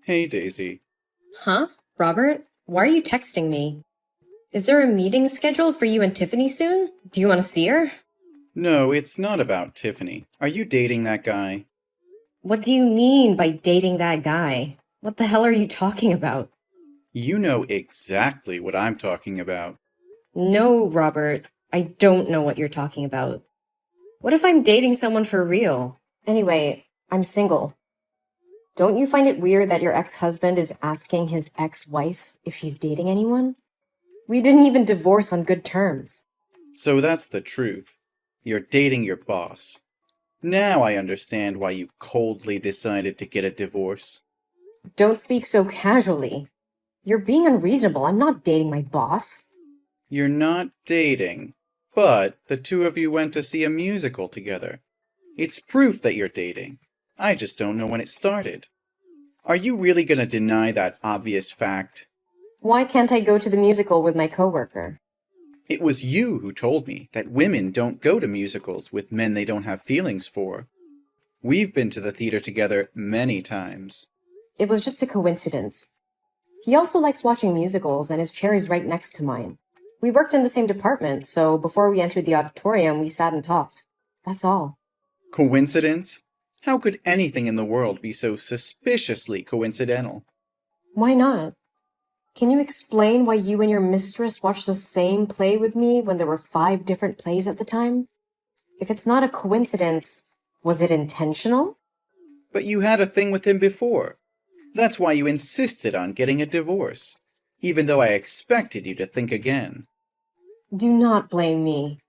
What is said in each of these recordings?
Hey, Daisy. Huh? Robert? Why are you texting me? Is there a meeting scheduled for you and Tiffany soon? Do you want to see her? No, it's not about Tiffany. Are you dating that guy? What do you mean by dating that guy? What the hell are you talking about? You know exactly what I'm talking about. No, Robert. I don't know what you're talking about. What if I'm dating someone for real? Anyway, I'm single. Don't you find it weird that your ex-husband is asking his ex-wife if she's dating anyone? We didn't even divorce on good terms. So that's the truth. You're dating your boss. Now I understand why you coldly decided to get a divorce. Don't speak so casually. You're being unreasonable. I'm not dating my boss. You're not dating, but the two of you went to see a musical together. It's proof that you're dating. I just don't know when it started. Are you really gonna deny that obvious fact? Why can't I go to the musical with my coworker? It was you who told me that women don't go to musicals with men they don't have feelings for. We've been to the theater together many times. It was just a coincidence. He also likes watching musicals, and his chair is right next to mine. We worked in the same department, so before we entered the auditorium, we sat and talked. That's all. Coincidence? How could anything in the world be so suspiciously coincidental? Why not? Can you explain why you and your mistress watched the same play with me when there were 5 different plays at the time? If it's not a coincidence, was it intentional? But you had a thing with him before. That's why you insisted on getting a divorce, even though I expected you to think again. Do not blame me.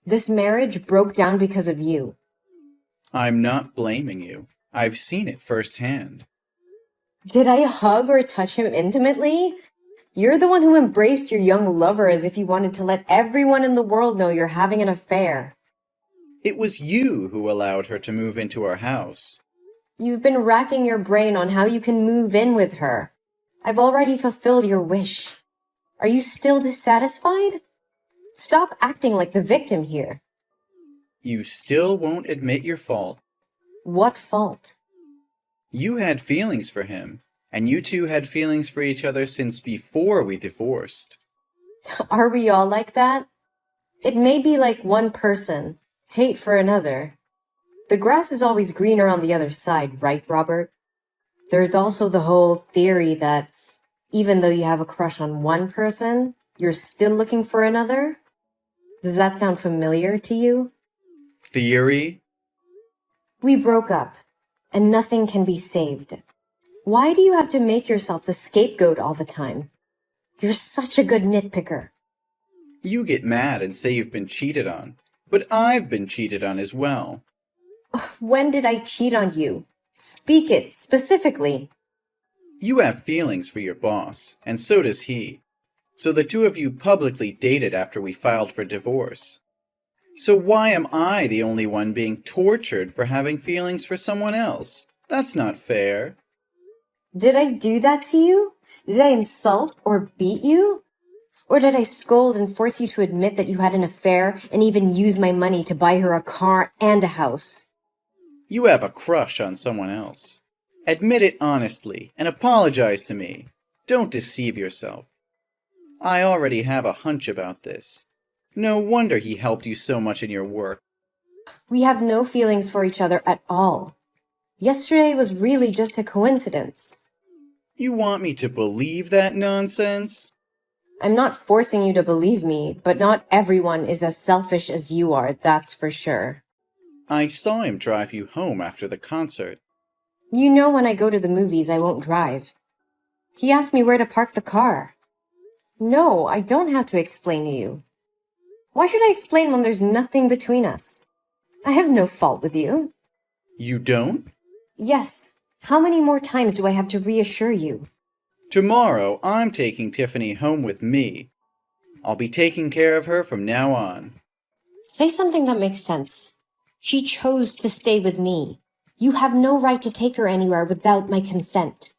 This marriage broke down because of you. I'm not blaming you. I've seen it firsthand. Did I hug or touch him intimately? You're the one who embraced your young lover as if you wanted to let everyone in the world know you're having an affair. It was you who allowed her to move into our house. You've been racking your brain on how you can move in with her. I've already fulfilled your wish. Are you still dissatisfied? Stop acting like the victim here. You still won't admit your fault. What fault? You had feelings for him, and you two had feelings for each other since before we divorced. Are we all like that? It may be like one person, hate for another. The grass is always greener on the other side, right, Robert? There's also the whole theory that even though you have a crush on one person, you're still looking for another? Does that sound familiar to you? Theory? We broke up, and nothing can be saved. Why do you have to make yourself the scapegoat all the time? You're such a good nitpicker. You get mad and say you've been cheated on, but I've been cheated on as well. When did I cheat on you? Speak it, specifically. You have feelings for your boss, and so does he. So the two of you publicly dated after we filed for divorce. So why am I the only one being tortured for having feelings for someone else? That's not fair. Did I do that to you? Did I insult or beat you? Or did I scold and force you to admit that you had an affair and even use my money to buy her a car and a house? You have a crush on someone else. Admit it honestly and apologize to me. Don't deceive yourself. I already have a hunch about this. No wonder he helped you so much in your work. We have no feelings for each other at all. Yesterday was really just a coincidence. You want me to believe that nonsense? I'm not forcing you to believe me, but not everyone is as selfish as you are, that's for sure. I saw him drive you home after the concert. You know when I go to the movies, I won't drive. He asked me where to park the car. No, I don't have to explain to you. Why should I explain when there's nothing between us? I have no fault with you. You don't? Yes. How many more times do I have to reassure you? Tomorrow, I'm taking Tiffany home with me. I'll be taking care of her from now on. Say something that makes sense. She chose to stay with me. You have no right to take her anywhere without my consent.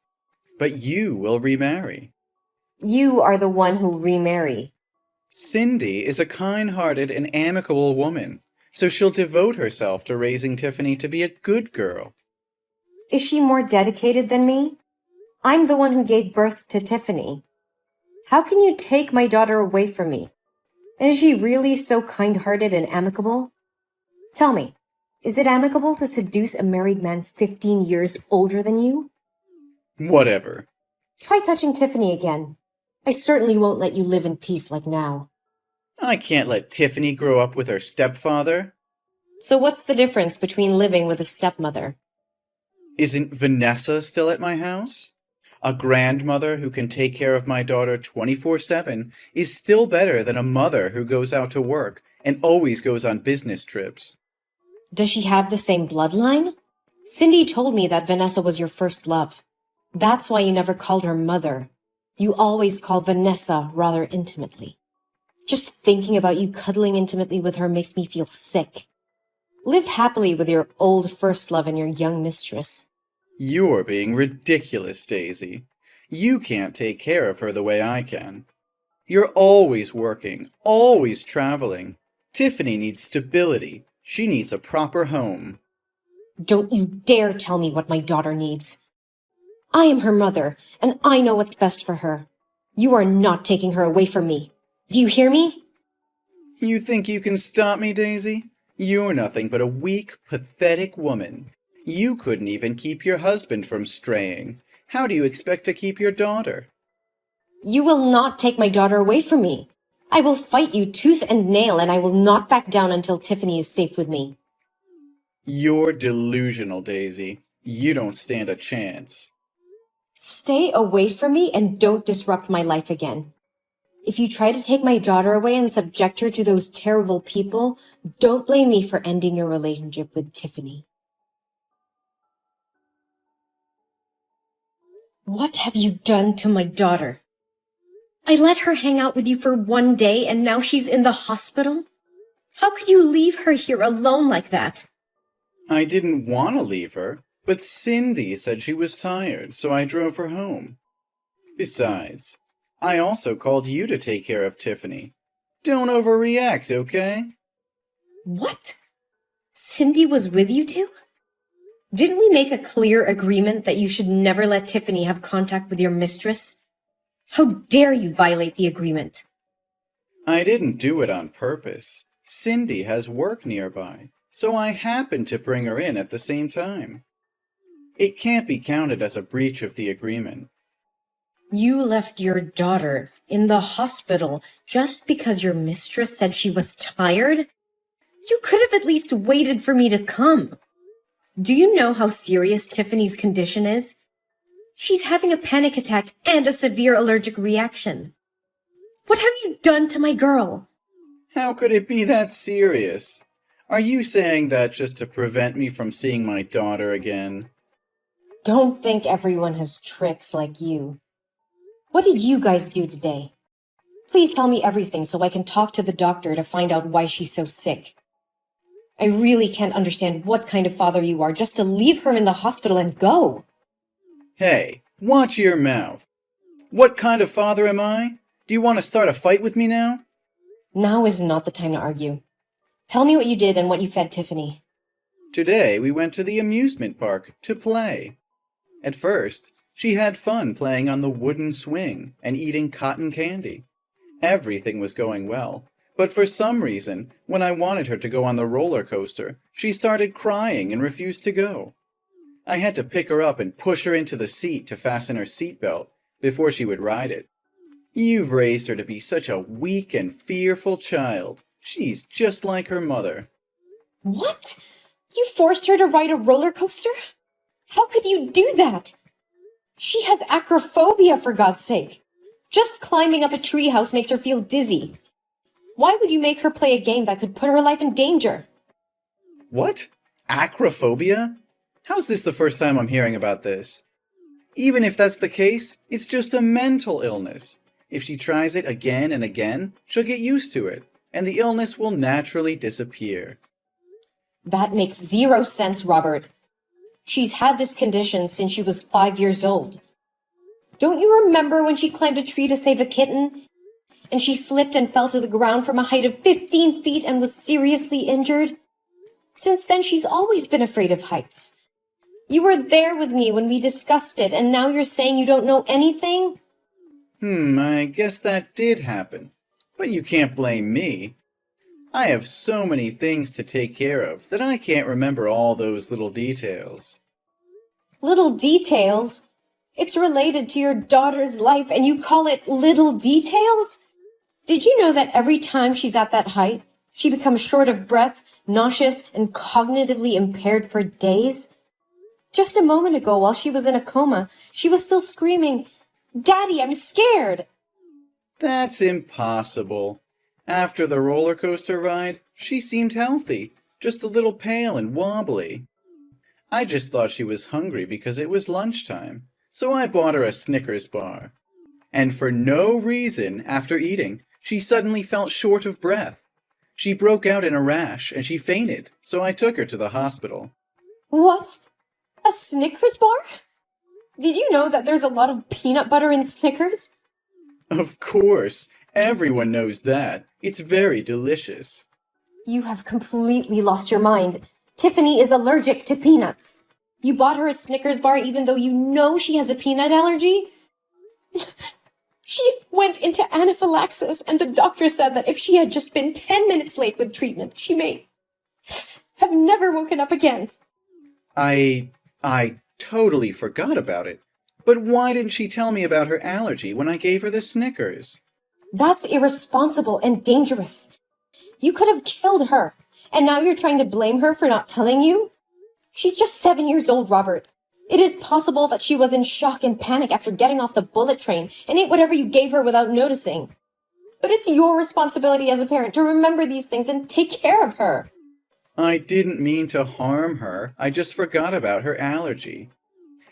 But you will remarry. You are the one who'll remarry. Cindy is a kind-hearted and amicable woman, so she'll devote herself to raising Tiffany to be a good girl. Is she more dedicated than me? I'm the one who gave birth to Tiffany. How can you take my daughter away from me? And is she really so kind-hearted and amicable? Tell me, is it amicable to seduce a married man 15 years older than you? Whatever. Try touching Tiffany again. I certainly won't let you live in peace like now. I can't let Tiffany grow up with her stepfather. So what's the difference between living with a stepmother? Isn't Vanessa still at my house? A grandmother who can take care of my daughter 24/7 is still better than a mother who goes out to work and always goes on business trips. Does she have the same bloodline? Cindy told me that Vanessa was your first love. That's why you never called her mother. You always called Vanessa rather intimately. Just thinking about you cuddling intimately with her makes me feel sick. Live happily with your old first love and your young mistress. You're being ridiculous, Daisy. You can't take care of her the way I can. You're always working, always traveling. Tiffany needs stability. She needs a proper home. Don't you dare tell me what my daughter needs. I am her mother, and I know what's best for her. You are not taking her away from me. Do you hear me? You think you can stop me, Daisy? You're nothing but a weak, pathetic woman. You couldn't even keep your husband from straying. How do you expect to keep your daughter? You will not take my daughter away from me. I will fight you tooth and nail, and I will not back down until Tiffany is safe with me. You're delusional, Daisy. You don't stand a chance. Stay away from me and don't disrupt my life again. If you try to take my daughter away and subject her to those terrible people, don't blame me for ending your relationship with Tiffany. What have you done to my daughter? I let her hang out with you for one day and now she's in the hospital? How could you leave her here alone like that? I didn't want to leave her, but Cindy said she was tired, so I drove her home. Besides, I also called you to take care of Tiffany. Don't overreact, okay? What? Cindy was with you two? Didn't we make a clear agreement that you should never let Tiffany have contact with your mistress? How dare you violate the agreement? I didn't do it on purpose. Cindy has work nearby, so I happened to bring her in at the same time. It can't be counted as a breach of the agreement. You left your daughter in the hospital just because your mistress said she was tired? You could have at least waited for me to come. Do you know how serious Tiffany's condition is? She's having a panic attack and a severe allergic reaction. What have you done to my girl? How could it be that serious? Are you saying that just to prevent me from seeing my daughter again? Don't think everyone has tricks like you. What did you guys do today? Please tell me everything so I can talk to the doctor to find out why she's so sick. I really can't understand what kind of father you are just to leave her in the hospital and go. Hey, watch your mouth. What kind of father am I? Do you want to start a fight with me now? Now is not the time to argue. Tell me what you did and what you fed Tiffany. Today we went to the amusement park to play. At first, she had fun playing on the wooden swing and eating cotton candy. Everything was going well, but for some reason, when I wanted her to go on the roller coaster, she started crying and refused to go. I had to pick her up and push her into the seat to fasten her seatbelt before she would ride it. You've raised her to be such a weak and fearful child. She's just like her mother. What? You forced her to ride a roller coaster? How could you do that? She has acrophobia, for God's sake. Just climbing up a treehouse makes her feel dizzy. Why would you make her play a game that could put her life in danger? What? Acrophobia? How's this the first time I'm hearing about this? Even if that's the case, it's just a mental illness. If she tries it again and again, she'll get used to it, and the illness will naturally disappear. That makes zero sense, Robert. She's had this condition since she was 5 years old. Don't you remember when she climbed a tree to save a kitten? And she slipped and fell to the ground from a height of 15 feet and was seriously injured? Since then, she's always been afraid of heights. You were there with me when we discussed it, and now you're saying you don't know anything? I guess that did happen. But you can't blame me. I have so many things to take care of that I can't remember all those little details. Little details? It's related to your daughter's life, and you call it little details? Did you know that every time she's at that height, she becomes short of breath, nauseous, and cognitively impaired for days? Just a moment ago, while she was in a coma, she was still screaming, "Daddy, I'm scared!" That's impossible. After the roller coaster ride, she seemed healthy, just a little pale and wobbly. I just thought she was hungry because it was lunchtime, so I bought her a Snickers bar. And for no reason, after eating, she suddenly felt short of breath. She broke out in a rash and she fainted, so I took her to the hospital. What? A Snickers bar? Did you know that there's a lot of peanut butter in Snickers? Of course, everyone knows that. It's very delicious. You have completely lost your mind. Tiffany is allergic to peanuts. You bought her a Snickers bar even though you know she has a peanut allergy? She went into anaphylaxis, and the doctor said that if she had just been 10 minutes late with treatment, she may have never woken up again. I totally forgot about it. But why didn't she tell me about her allergy when I gave her the Snickers? That's irresponsible and dangerous. You could have killed her, and now you're trying to blame her for not telling you? She's just 7 years old, Robert. It is possible that she was in shock and panic after getting off the bullet train and ate whatever you gave her without noticing. But it's your responsibility as a parent to remember these things and take care of her. I didn't mean to harm her. I just forgot about her allergy.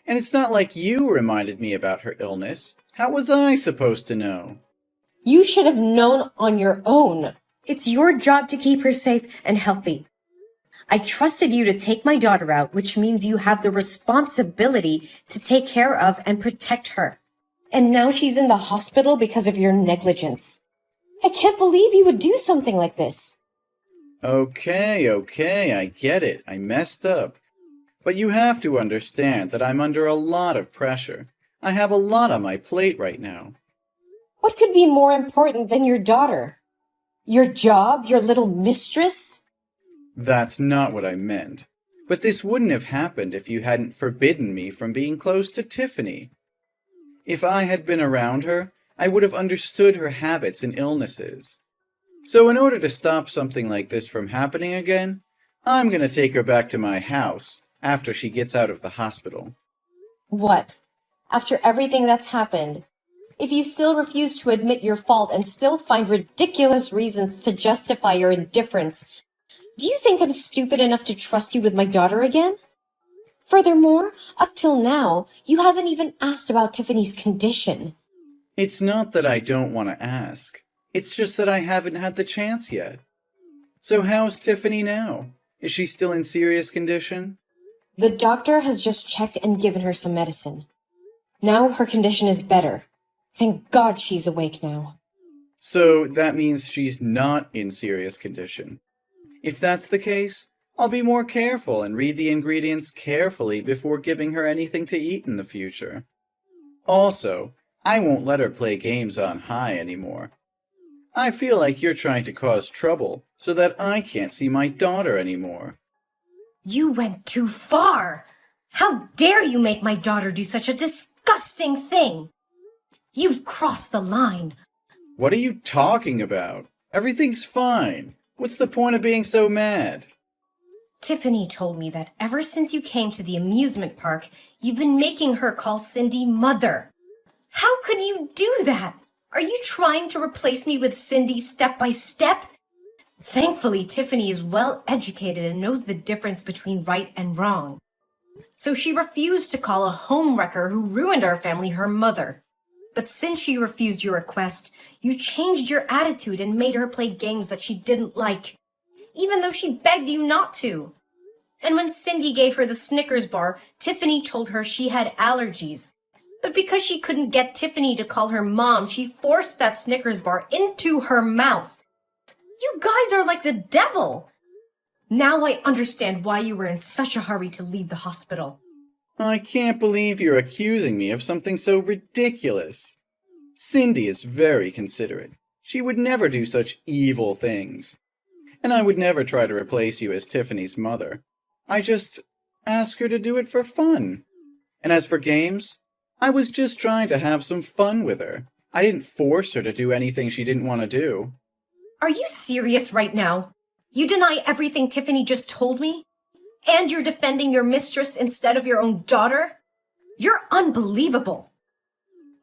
And it's not like you reminded me about her illness. How was I supposed to know? You should have known on your own. It's your job to keep her safe and healthy. I trusted you to take my daughter out, which means you have the responsibility to take care of and protect her. And now she's in the hospital because of your negligence. I can't believe you would do something like this. Okay, I get it. I messed up. But you have to understand that I'm under a lot of pressure. I have a lot on my plate right now. What could be more important than your daughter? Your job, your little mistress? That's not what I meant. But this wouldn't have happened if you hadn't forbidden me from being close to Tiffany. If I had been around her, I would have understood her habits and illnesses. So in order to stop something like this from happening again, I'm going to take her back to my house after she gets out of the hospital. What? After everything that's happened? If you still refuse to admit your fault and still find ridiculous reasons to justify your indifference, do you think I'm stupid enough to trust you with my daughter again? Furthermore, up till now, you haven't even asked about Tiffany's condition. It's not that I don't want to ask. It's just that I haven't had the chance yet. So how's Tiffany now? Is she still in serious condition? The doctor has just checked and given her some medicine. Now her condition is better. Thank God she's awake now. So that means she's not in serious condition. If that's the case, I'll be more careful and read the ingredients carefully before giving her anything to eat in the future. Also, I won't let her play games on high anymore. I feel like you're trying to cause trouble so that I can't see my daughter anymore. You went too far! How dare you make my daughter do such a disgusting thing! You've crossed the line. What are you talking about? Everything's fine. What's the point of being so mad? Tiffany told me that ever since you came to the amusement park, you've been making her call Cindy Mother. How could you do that? Are you trying to replace me with Cindy step by step? Thankfully, Tiffany is well educated and knows the difference between right and wrong. So she refused to call a homewrecker who ruined our family her mother. But since she refused your request, you changed your attitude and made her play games that she didn't like, even though she begged you not to. And when Cindy gave her the Snickers bar, Tiffany told her she had allergies. But because she couldn't get Tiffany to call her mom, she forced that Snickers bar into her mouth. You guys are like the devil. Now I understand why you were in such a hurry to leave the hospital. I can't believe you're accusing me of something so ridiculous. Cindy is very considerate. She would never do such evil things. And I would never try to replace you as Tiffany's mother. I just ask her to do it for fun. And as for games, I was just trying to have some fun with her. I didn't force her to do anything she didn't want to do. Are you serious right now? You deny everything Tiffany just told me? And you're defending your mistress instead of your own daughter? You're unbelievable.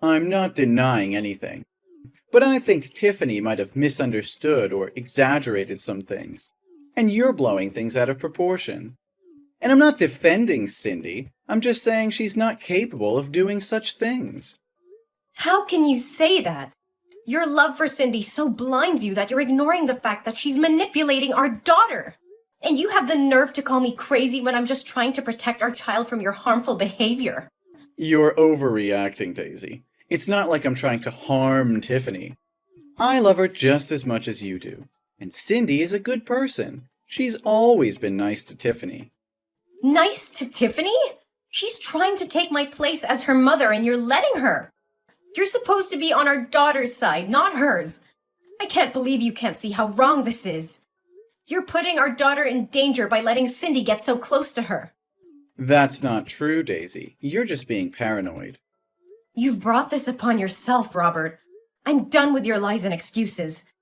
I'm not denying anything. But I think Tiffany might have misunderstood or exaggerated some things. And you're blowing things out of proportion. And I'm not defending Cindy. I'm just saying she's not capable of doing such things. How can you say that? Your love for Cindy so blinds you that you're ignoring the fact that she's manipulating our daughter. And you have the nerve to call me crazy when I'm just trying to protect our child from your harmful behavior. You're overreacting, Daisy. It's not like I'm trying to harm Tiffany. I love her just as much as you do. And Cindy is a good person. She's always been nice to Tiffany. Nice to Tiffany? She's trying to take my place as her mother and you're letting her. You're supposed to be on our daughter's side, not hers. I can't believe you can't see how wrong this is. You're putting our daughter in danger by letting Cindy get so close to her. That's not true, Daisy. You're just being paranoid. You've brought this upon yourself, Robert. I'm done with your lies and excuses.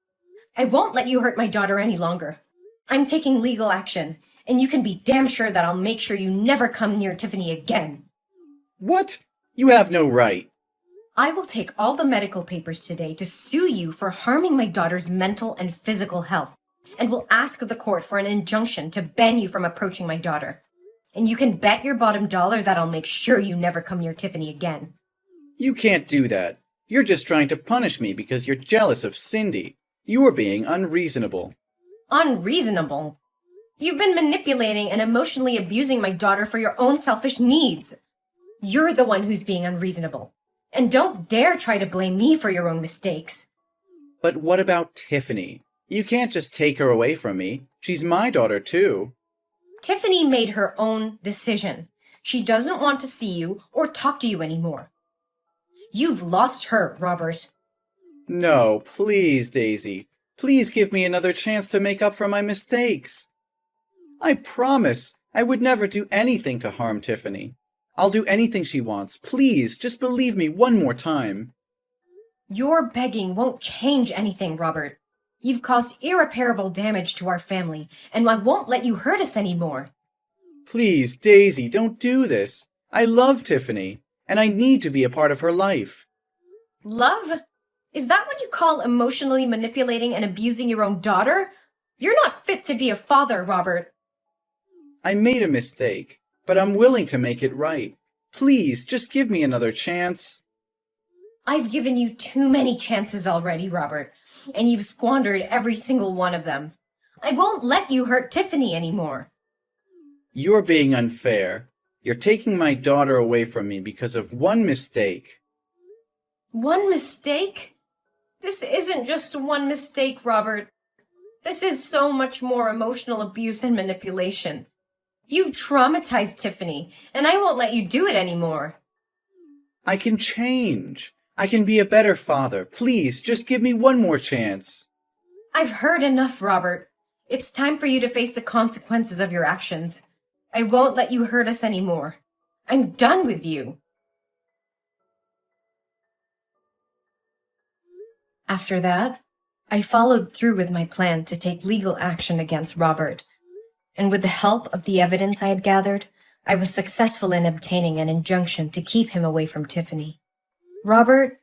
I won't let you hurt my daughter any longer. I'm taking legal action, and you can be damn sure that I'll make sure you never come near Tiffany again. What? You have no right. I will take all the medical papers today to sue you for harming my daughter's mental and physical health, and will ask the court for an injunction to ban you from approaching my daughter. And you can bet your bottom dollar that I'll make sure you never come near Tiffany again. You can't do that. You're just trying to punish me because you're jealous of Cindy. You're being unreasonable. Unreasonable? You've been manipulating and emotionally abusing my daughter for your own selfish needs. You're the one who's being unreasonable. And don't dare try to blame me for your own mistakes. But what about Tiffany? You can't just take her away from me. She's my daughter, too. Tiffany made her own decision. She doesn't want to see you or talk to you anymore. You've lost her, Robert. No, please, Daisy. Please give me another chance to make up for my mistakes. I promise I would never do anything to harm Tiffany. I'll do anything she wants. Please, just believe me one more time. Your begging won't change anything, Robert. You've caused irreparable damage to our family, and I won't let you hurt us anymore. Please, Daisy, don't do this. I love Tiffany, and I need to be a part of her life. Love? Is that what you call emotionally manipulating and abusing your own daughter? You're not fit to be a father, Robert. I made a mistake, but I'm willing to make it right. Please, just give me another chance. I've given you too many chances already, Robert, and you've squandered every single one of them. I won't let you hurt Tiffany anymore. You're being unfair. You're taking my daughter away from me because of one mistake. One mistake? This isn't just one mistake, Robert. This is so much more emotional abuse and manipulation. You've traumatized Tiffany, and I won't let you do it anymore. I can change. I can be a better father. Please, just give me one more chance. I've heard enough, Robert. It's time for you to face the consequences of your actions. I won't let you hurt us anymore. I'm done with you. After that, I followed through with my plan to take legal action against Robert. And with the help of the evidence I had gathered, I was successful in obtaining an injunction to keep him away from Tiffany. Robert,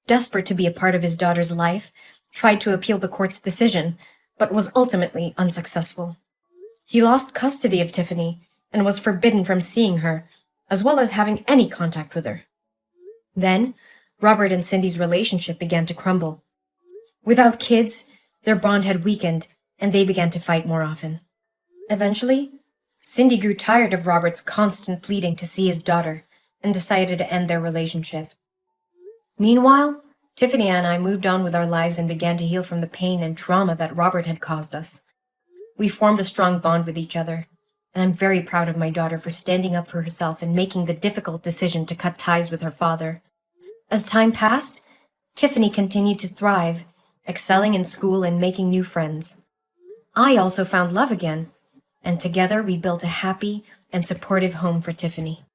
desperate to be a part of his daughter's life, tried to appeal the court's decision, but was ultimately unsuccessful. He lost custody of Tiffany and was forbidden from seeing her, as well as having any contact with her. Then, Robert and Cindy's relationship began to crumble. Without kids, their bond had weakened, and they began to fight more often. Eventually, Cindy grew tired of Robert's constant pleading to see his daughter and decided to end their relationship. Meanwhile, Tiffany and I moved on with our lives and began to heal from the pain and trauma that Robert had caused us. We formed a strong bond with each other, and I'm very proud of my daughter for standing up for herself and making the difficult decision to cut ties with her father. As time passed, Tiffany continued to thrive, excelling in school and making new friends. I also found love again, and together we built a happy and supportive home for Tiffany.